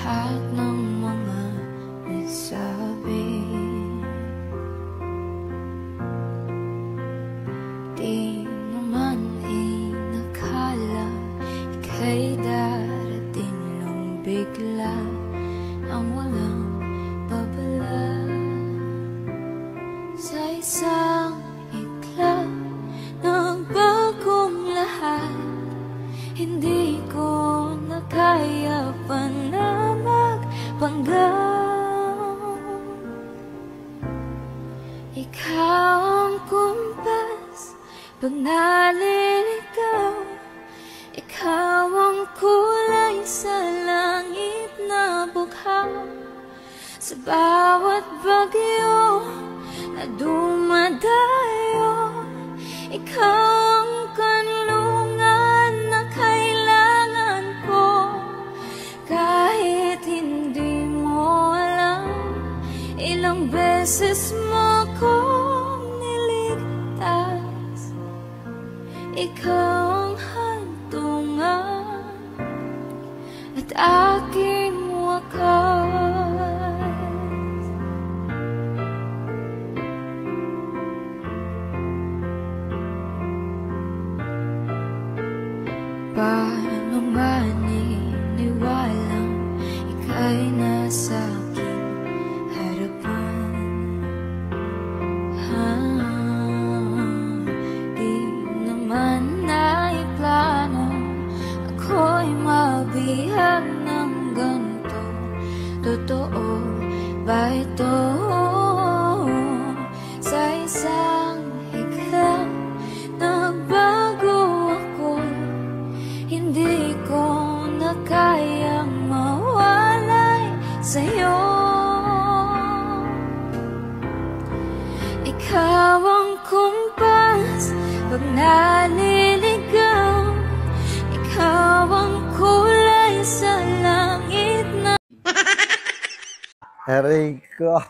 lahat ng mga nagsabi. Di naman inakala ika'y darating ng bigla ang walang babala. Sa isang iglap nagbagong lahat, hindi ko na kaya pa na magpanggap. Ikaw ang kumpas pag naliligaw, ikaw ang kulay sa langit na bughaw. Sa bawat bagyo na dumadayo, ikaw ang kanlungan na kailangan ko. Kahit hindi mo alam, ilang beses mo kong niligtas. Ikaw ang hantungan at aking wakas. Paano maniniwalang ika'y nasa aking harapan? Di naman naiplano ako'y mabihag ng ganito. Totoo ba ito? Sa isang higla nagbago ako, hindi ko na kayang mawalay sa'yo. Ikaw ang kumpas pag naliligaw, ikaw ang kulay sa langit na Aray ko.